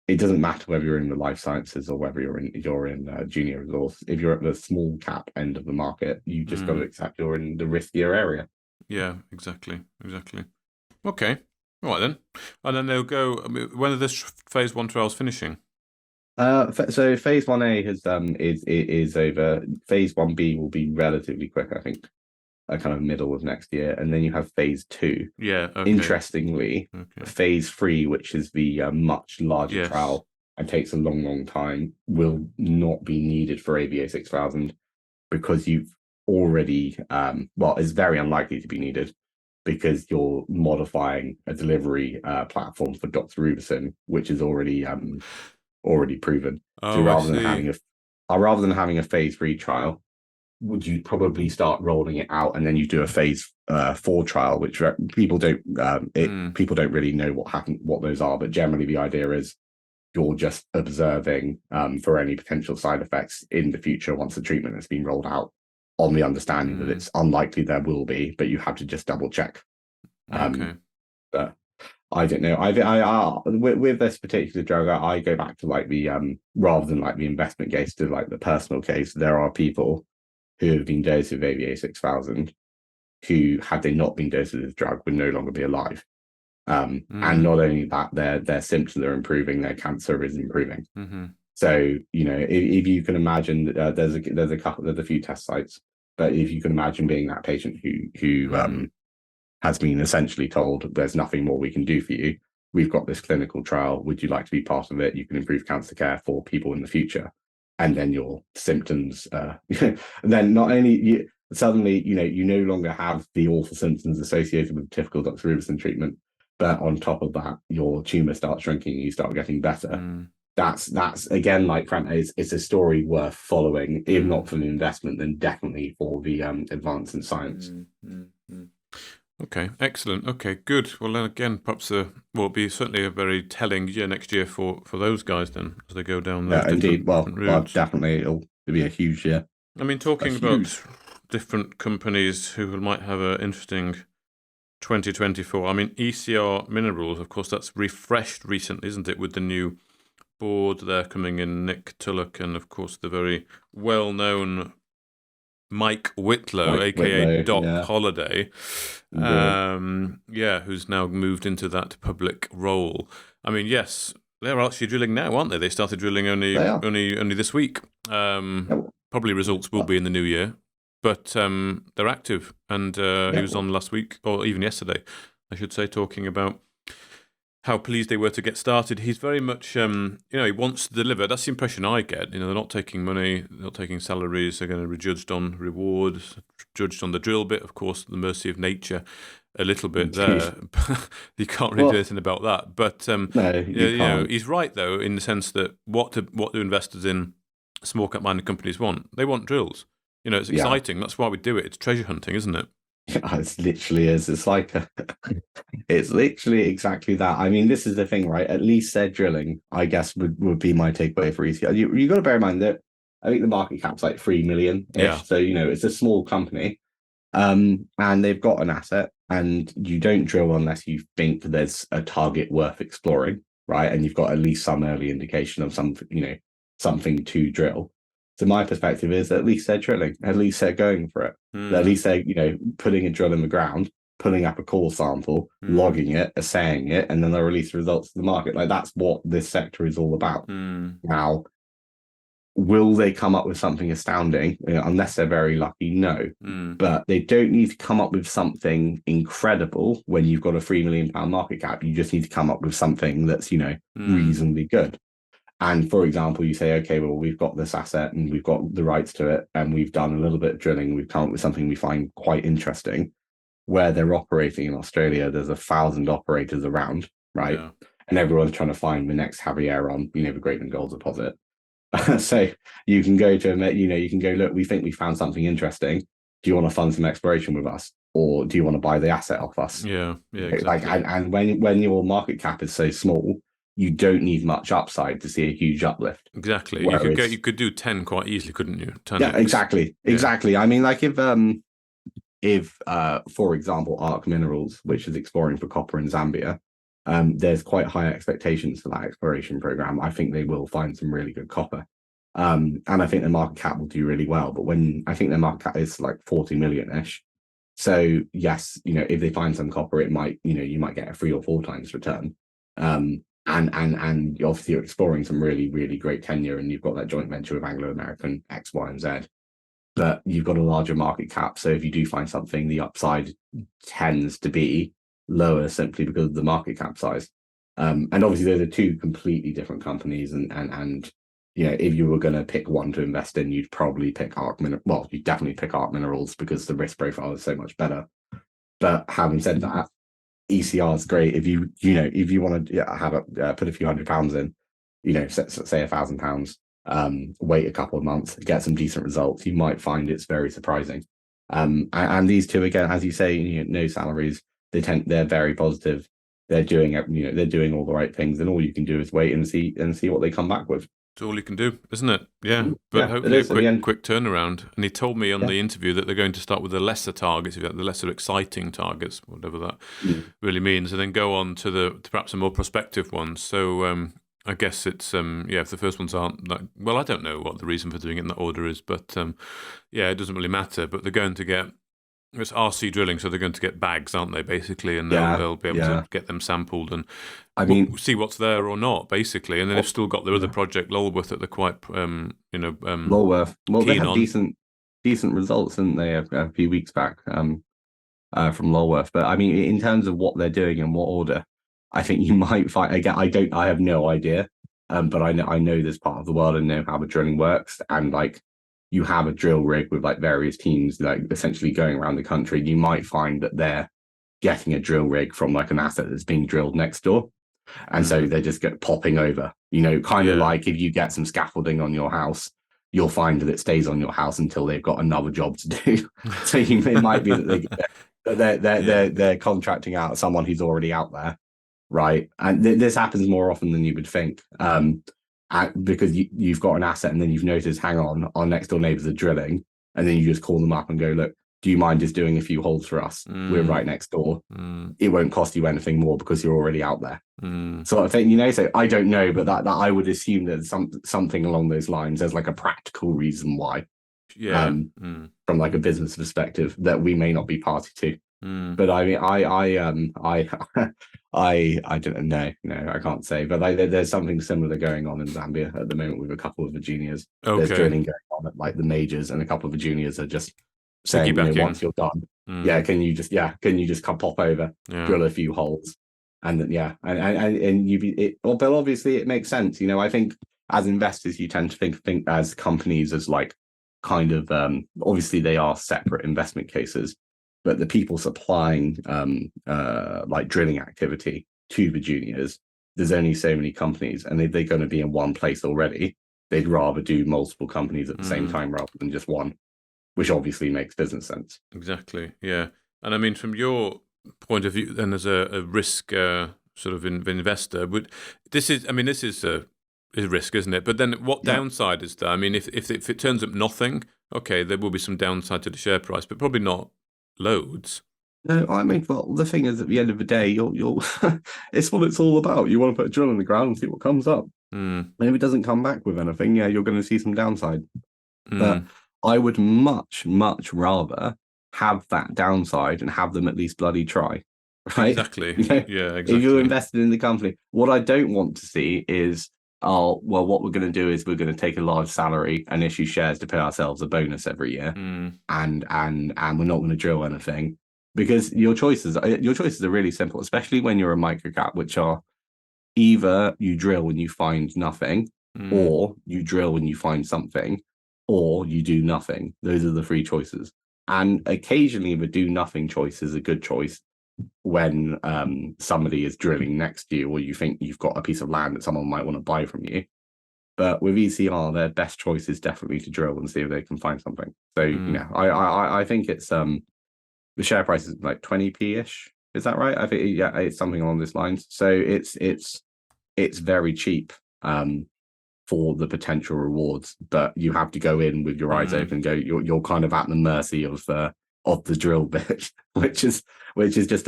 it doesn't matter whether you're in the life sciences or whether you're in junior resource. If you're at the small cap end of the market, you just got to accept you're in the riskier area. Yeah, exactly. Okay, all right then. And then they'll go. When are this phase 1 trials finishing? So phase 1A is over. Phase 1B will be relatively quick, I think, kind of middle of next year, and then you have phase 2. Yeah. Okay. Interestingly, phase 3, which is the much larger trial and takes a long time, will not be needed for AVA 6000 because you've already it's very unlikely to be needed because you're modifying a delivery platform for doxorubicin, which is already proven. So rather than having a phase 3 trial, would you probably start rolling it out and then you do a phase 4 trial, which people don't really know what those are, but generally the idea is you're just observing for any potential side effects in the future once the treatment has been rolled out, on the understanding that it's unlikely there will be, but you have to just double check. But I don't know. I with this particular drug, I go back to like the rather than like the investment case to like the personal case. There are people who have been dosed with AVA 6000 who, had they not been dosed with this drug, would no longer be alive. And not only that, their symptoms are improving, their cancer is improving. So if you can imagine, there's a few test sites, but if you can imagine being that patient who has been essentially told there's nothing more we can do for you, we've got this clinical trial, would you like to be part of it? You can improve cancer care for people in the future, and then your symptoms then not only suddenly you no longer have the awful symptoms associated with typical doxorubicin treatment, but on top of that your tumor starts shrinking and you start getting better. That's again, like Frank, it's a story worth following, if not for the investment, then definitely for the advance in science. Okay, excellent. Okay, good. Well, then again, perhaps will be certainly a very telling year next year for those guys then, as they go down those different routes. Definitely it'll be a huge year. I mean, talking about different companies who might have an interesting 2024. I mean, ECR Minerals, of course, that's refreshed recently, isn't it, with the new board there coming in, Nick Tulloch, and of course the very well-known Mike Whitlow, aka Doc Holliday, who's now moved into that public role. I mean, yes, they're actually drilling now, aren't they? They started drilling only this week. Probably results will be in the new year, but they're active. And he was on last week, or even yesterday, I should say, talking about how pleased they were to get started. He's very much, he wants to deliver. That's the impression I get. They're not taking money, they're not taking salaries. They're going to be judged on rewards, judged on the drill bit, of course, the mercy of nature, a little bit there. You can't really do anything about that. But he's right though, in the sense that what do investors in small cap mining companies want? They want drills. It's exciting. That's why we do it. It's treasure hunting, isn't it? It literally is. It's like it's literally exactly that. I mean, this is the thing, right? At least they're drilling, I guess, would be my takeaway for ECR. You got to bear in mind that I think the market cap's like 3 million. So it's a small company, and they've got an asset, and you don't drill unless you think there's a target worth exploring, right? And you've got at least some early indication of something to drill. So my perspective is at least they're drilling, at least they're going for it. At least they're, putting a drill in the ground, pulling up a core sample, logging it, assaying it, and then they'll release the results to the market. Like that's what this sector is all about. Now, will they come up with something astounding? Unless they're very lucky, no. But they don't need to come up with something incredible when you've got a £3 million market cap. You just need to come up with something that's, reasonably good. And for example, you say, okay, well, we've got this asset and we've got the rights to it, and we've done a little bit of drilling. We've come up with something we find quite interesting. Where they're operating in Australia, there's 1,000 operators around, right? Yeah. And everyone's trying to find the next Javier on, the Greatland Gold deposit. So you can go to, you can go, look, we think we found something interesting. Do you want to fund some exploration with us? or do you want to buy the asset off us? Yeah, Like, exactly. and when your market cap is so small, you don't need much upside to see a huge uplift. Exactly. You Whereas, could do 10 quite easily, couldn't you? yeah, 10x. exactly, Yeah. exactly. I mean, like if for example, Arc Minerals, which is exploring for copper in Zambia, there's quite high expectations for that exploration program. I think they will find some really good copper. And I think their market cap will do really well. But when I think their market cap is like 40 million-ish. So yes, if they find some copper, it might, you might get a 3 or 4 times return. And obviously you're exploring some really, really great tenure, and you've got that joint venture with Anglo American X, Y, and Z. But you've got a larger market cap. So if you do find something, the upside tends to be lower simply because of the market cap size. And obviously those are two completely different companies, and if you were going to pick one to invest in, you'd probably pick Arc Minerals. Well, you'd definitely pick Arc Minerals because the risk profile is so much better. But having said that, ECR is great if if you want to have put a few £100 in, say £1,000, wait a couple of months, get some decent results, you might find it's very surprising. And these two, again, as you say, no salaries. They're very positive. They're doing they're doing all the right things, and all you can do is wait and see what they come back with. It's all you can do, isn't it? Yeah, but Yeah, it hopefully a is in the end. quick turnaround. And he told me on Yeah. the interview that they're going to start with the lesser targets, the lesser exciting targets, whatever that really means, and then go on to perhaps the more prospective ones. So I guess it's if the first ones aren't well, I don't know what the reason for doing it in that order is, but it doesn't really matter. But they're going to get. It's RC drilling, so they're going to get bags, aren't they? Basically, and they'll be able to get them sampled and I mean, see what's there or not, basically. And then they've still got their other project, Lulworth, that they're quite, Lulworth. Well, they keen had on. decent results, didn't they, a few weeks back, from Lulworth. But I mean, in terms of what they're doing and what order, I think you might find again. I have no idea, but I know this part of the world and know how the drilling works, and like you have a drill rig with like various teams like essentially going around the country. You might find that they're getting a drill rig from like an asset that's being drilled next door. And so they just get popping over, kind of like if you get some scaffolding on your house, you'll find that it stays on your house until they've got another job to do. So it might be that they're contracting out someone who's already out there, right? And this happens more often than you would think, because you've got an asset and then you've noticed, hang on, our next door neighbors are drilling, and then you just call them up and go, look, do you mind just doing a few holes for us? We're right next door. It won't cost you anything more because you're already out there. So I think, so I don't know, but that I would assume that something along those lines. There's like a practical reason why, from like a business perspective, that we may not be party to. But I mean, I don't know. No, I can't say. But like, there's something similar going on in Zambia at the moment with a couple of the juniors. There's drilling going on at like the majors, and a couple of the juniors are just saying, once you're done, can you just come pop over, drill a few holes, and then and but obviously it makes sense. I think as investors, you tend to think as companies as like kind of obviously they are separate investment cases, but the people supplying like drilling activity to the juniors, there's only so many companies, and if they're going to be in one place already, they'd rather do multiple companies at the same time rather than just one, which obviously makes business sense. Exactly, yeah. And I mean, from your point of view, then as a risk sort of investor, this is a risk, isn't it? But then what downside is there? I mean, if it turns up nothing, okay, there will be some downside to the share price, but probably not loads. No, I mean, well, the thing is, at the end of the day, you'll it's what it's all about. You want to put a drill in the ground and see what comes up. And if it doesn't come back with anything, you're going to see some downside. But I would much, much rather have that downside and have them at least bloody try. Right? Exactly. Yeah, exactly. If you're invested in the company, what I don't want to see is, what we're going to do is we're going to take a large salary and issue shares to pay ourselves a bonus every year, and we're not going to drill anything, because your choices are really simple, especially when you're a microcap, which are either you drill and you find nothing, or you drill and you find something, or you do nothing. Those are the three choices. And occasionally the do nothing choice is a good choice when somebody is drilling next to you, or you think you've got a piece of land that someone might want to buy from you. But with ECR, their best choice is definitely to drill and see if they can find something. So I think it's the share price is like 20p ish. Is that right? I think yeah, it's something along those lines. So it's very cheap for the potential rewards, but you have to go in with your eyes open. Go, you're kind of at the mercy of the drill bit, which is just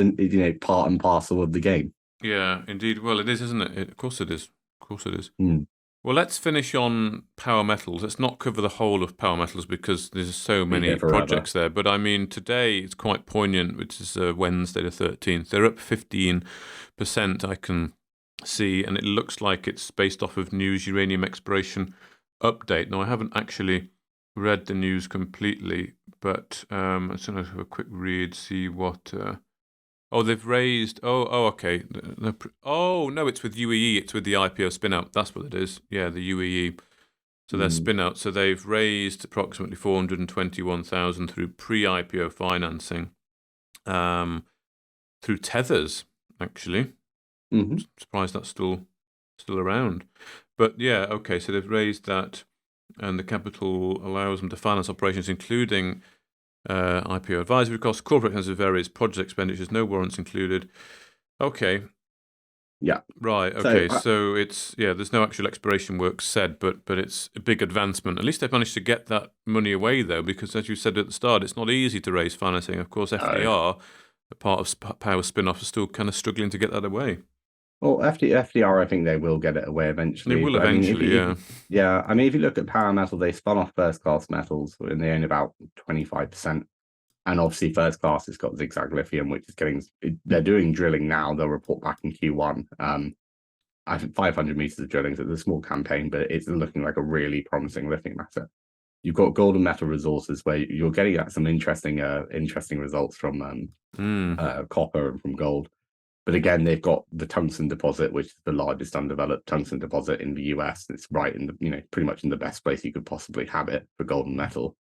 part and parcel of the game. Yeah, indeed. Well, it is, isn't it? Of course it is. Of course it is. Mm. Well, let's finish on power metals. Let's not cover the whole of power metals because there's so many projects there. But I mean, today it's quite poignant, which is Wednesday the 13th. They're up 15%, I can see, and it looks like it's based off of news uranium exploration update. Now, I haven't actually read the news completely, but I'm just going to have a quick read, see what... they've raised. Okay. Oh no, it's with UEE. It's with the IPO spin out. That's what it is. Yeah, the UEE. So their spin out. So they've raised approximately 421,000 through pre-IPO financing, through tethers. Actually, I'm surprised that's still around. But yeah, okay. So they've raised that, and the capital allows them to finance operations, including IPO advisory costs, corporate expenses of various project expenditures, no warrants included. Okay. Yeah. Right. Okay. So it's there's no actual exploration work said, but it's a big advancement. At least they've managed to get that money away, though, because as you said at the start, it's not easy to raise financing. Of course, FDR, a part of Power spin-off, is still kind of struggling to get that away. Well, FDR, I think they will get it away eventually. They will eventually, yeah. I mean, if you look at Power Metal, they spun off First Class Metals, and they own about 25%. And obviously, First Class has got Zigzag Lithium, which is they're doing drilling now. They'll report back in Q1. I think 500 meters of drilling, so it's a small campaign, but it's looking like a really promising lithium asset. You've got Golden Metal Resources, where you're getting at some interesting results from copper and from gold. But again, they've got the tungsten deposit, which is the largest undeveloped tungsten deposit in the US. It's right in the, pretty much in the best place you could possibly have it for golden metal.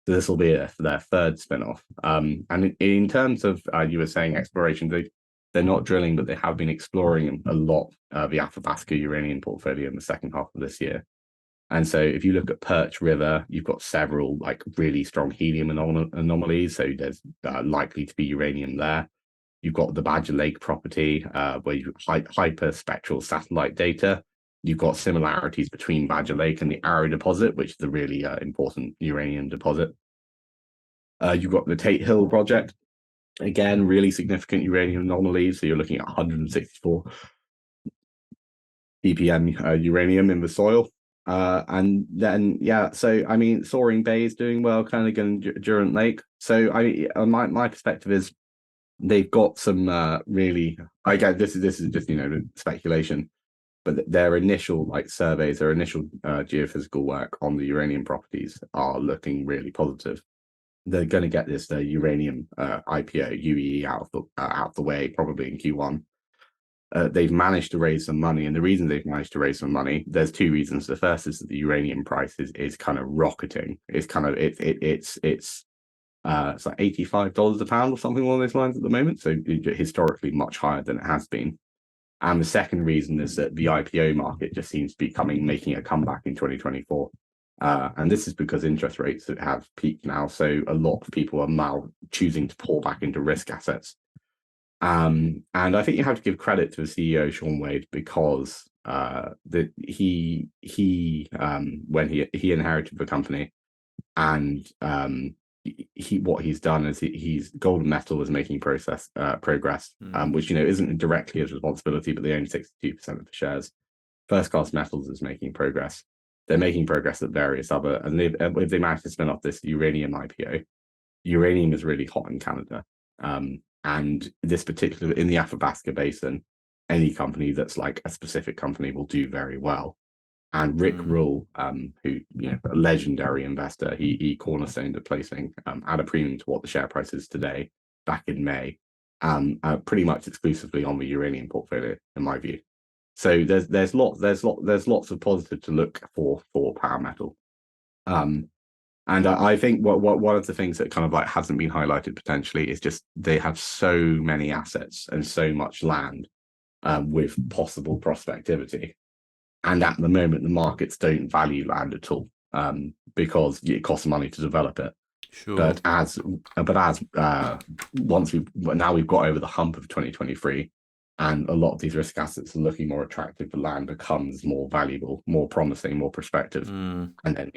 So this will be their third spin-off. And in terms of, you were saying exploration, they're not drilling, but they have been exploring a lot the Athabasca uranium portfolio in the second half of this year. And so if you look at Perch River, you've got several like really strong helium anomalies. So there's likely to be uranium there. You've got the Badger Lake property, where you've hyperspectral satellite data. You've got similarities between Badger Lake and the Arrow deposit, which is a really important uranium deposit. You've got the Tate Hill project. Again, really significant uranium anomalies. So you're looking at 164 ppm uranium in the soil. And then, so I mean, Soaring Bay is doing well, kind of going Durant Lake. So my perspective is, they've got some really, I guess this is just speculation, but their initial surveys, their initial geophysical work on the uranium properties are looking really positive. They're going to get this uranium IPO UEE out of the way probably in Q1. They've managed to raise some money, and the reason they've managed to raise some money, there's two reasons. The first is that the uranium price is kind of rocketing. It's kind of it's like $85 a pound or something along those lines at the moment. So historically much higher than it has been. And the second reason is that the IPO market just seems to be making a comeback in 2024. And this is because interest rates have peaked now. So a lot of people are now choosing to pour back into risk assets. And I think you have to give credit to the CEO, Sean Wade, because when he inherited the company, and what he's done is he's Golden Metal was making progress, which isn't directly his responsibility, but they own 62% of the shares. First Class Metals is making progress. They're making progress at various other, and if they manage to spin off this uranium IPO, uranium is really hot in Canada. And this particular, in the Athabasca Basin, any company that's like a specific company will do very well. And Rick Rule, who a legendary investor, he cornerstoned the placing at a premium to what the share price is today, back in May, pretty much exclusively on the uranium portfolio, in my view. So there's lots of positive to look for Power Metal. And I think what one of the things that kind of hasn't been highlighted potentially is just they have so many assets and so much land with possible prospectivity. And at the moment, the markets don't value land at all because it costs money to develop it. Sure. But as now we've got over the hump of 2023, and a lot of these risk assets are looking more attractive, the land becomes more valuable, more promising, more prospective. And then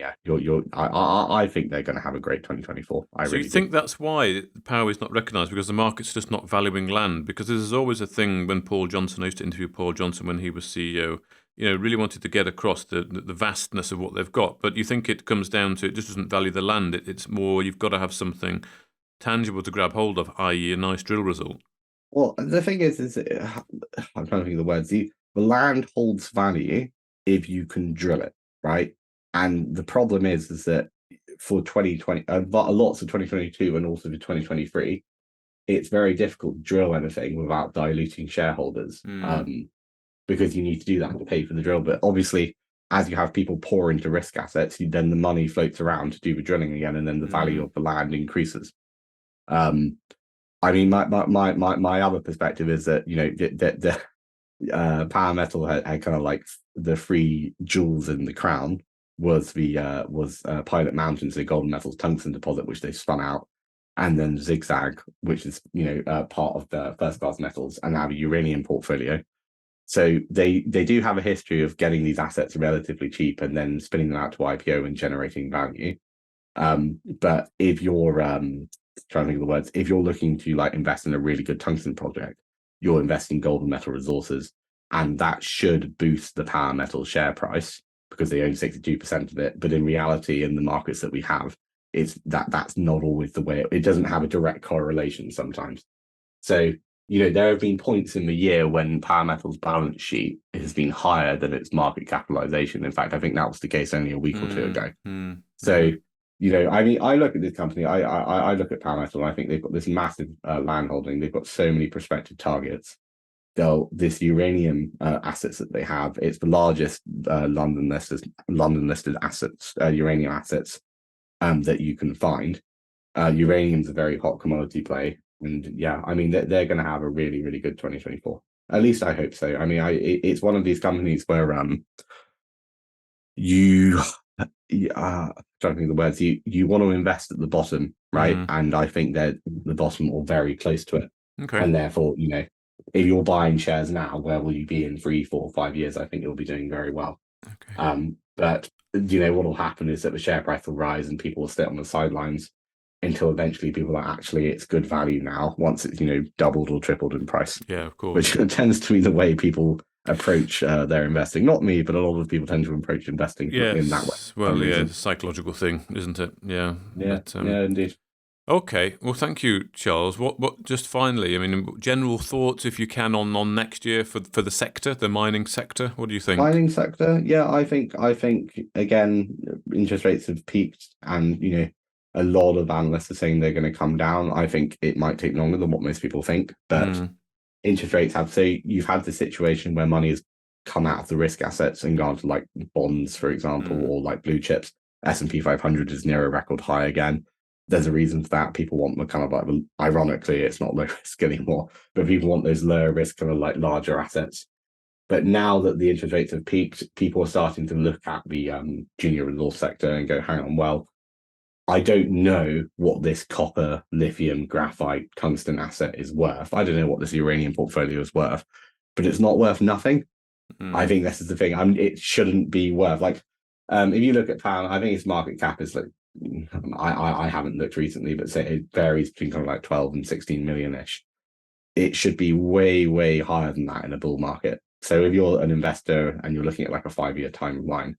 I think they're going to have a great 2024. So you think that's why power is not recognised, because the market's just not valuing land? Because there's always a thing when Paul Johnson, I used to interview Paul Johnson when he was CEO, really wanted to get across the vastness of what they've got. But you think it comes down to, it just doesn't value the land. It's more, you've got to have something tangible to grab hold of, i.e. a nice drill result. Well, the thing is I'm trying to think of the words. The land holds value if you can drill it, right? And the problem is that for 2020, lots of 2022 and also for 2023, it's very difficult to drill anything without diluting shareholders, because you need to do that to pay for the drill. But obviously, as you have people pour into risk assets, then the money floats around to do the drilling again, and then the value of the land increases. I mean, my other perspective is that the Power Metal had kind of like the three jewels in the crown was Pilot Mountains, the Golden Metals tungsten deposit, which they spun out, and then Zigzag, which is part of the First Class Metals, and now the uranium portfolio. So they do have a history of getting these assets relatively cheap and then spinning them out to IPO and generating value. But if you're trying to think of the words, if you're looking to like invest in a really good tungsten project, you're investing Golden Metal Resources, and that should boost the Power Metal share price because they own 62% of it. But in reality, in the markets that we have, that's not always the way. It doesn't have a direct correlation sometimes. So there have been points in the year when Power Metal's balance sheet has been higher than its market capitalization. In fact, I think that was the case only a week or two ago. So, I mean, I look at this company, I look at Power Metal, and I think they've got this massive land holding. They've got so many prospective targets. This uranium assets that they have, it's the largest London listed assets, uranium assets that you can find. Uranium's a very hot commodity play. And I mean, they're going to have a really, really good 2024. At least I hope so. I mean, it's one of these companies where trying to think of the words, you want to invest at the bottom, right? And I think they're the bottom or very close to it. Okay. And therefore, if you're buying shares now, where will you be in 3, 4, 5 years? I think you'll be doing very well. Okay. But what will happen is that the share price will rise and people will stay on the sidelines until eventually people are actually, it's good value now once it's doubled or tripled in price. Yeah, of course. Which tends to be the way people approach their investing. Not me, but a lot of people tend to approach investing in that way. Well, it's a psychological thing, isn't it? Yeah. Yeah, indeed. Okay. Well, thank you, Charles. What? Just finally, I mean, general thoughts, if you can, on next year for the sector, the mining sector. What do you think? Mining sector, yeah, I think again, interest rates have peaked, and a lot of analysts are saying they're going to come down. I think it might take longer than what most people think, but interest rates have. So you've had the situation where money has come out of the risk assets and gone to like bonds, for example, or like blue chips. S&P 500 is near a record high again. There's a reason for that. People want the kind of like, ironically, it's not low risk anymore, but people want those lower risk kind of like larger assets. But now that the interest rates have peaked, people are starting to look at the junior resource sector and go, hang on, well, I don't know what this copper, lithium, graphite, tungsten asset is worth. I don't know what this uranium portfolio is worth, but it's not worth nothing. I think this is the thing. It shouldn't be worth if you look at Power, I think its market cap is like, I haven't looked recently, but say it varies between kind of like 12 and 16 million-ish. It should be way, way higher than that in a bull market. So if you're an investor and you're looking at like a 5-year timeline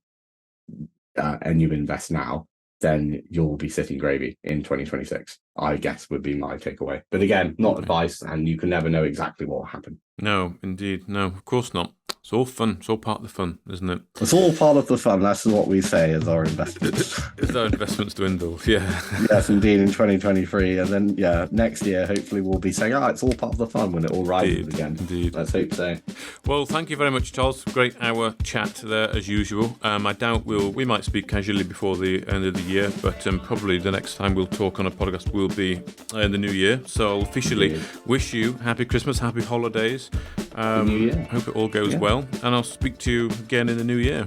and you invest now, then you'll be sitting gravy in 2026, I guess would be my takeaway. But again, not advice, and you can never know exactly what will happen. No, indeed. No, of course not. It's all fun. It's all part of the fun, isn't it? It's all part of the fun. That's what we say as our investments. As our investments dwindle, yeah. Yes, indeed, in 2023. And then, next year, hopefully we'll be saying, it's all part of the fun when it all rises again. Indeed. Let's hope so. Well, thank you very much, Charles. Great hour chat there, as usual. I doubt we might speak casually before the end of the year, but probably the next time we'll talk on a podcast will be in the new year. So I'll officially wish you happy Christmas, happy holidays. Hope it all goes well, and I'll speak to you again in the new year.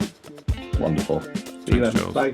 Wonderful. See you then. Bye.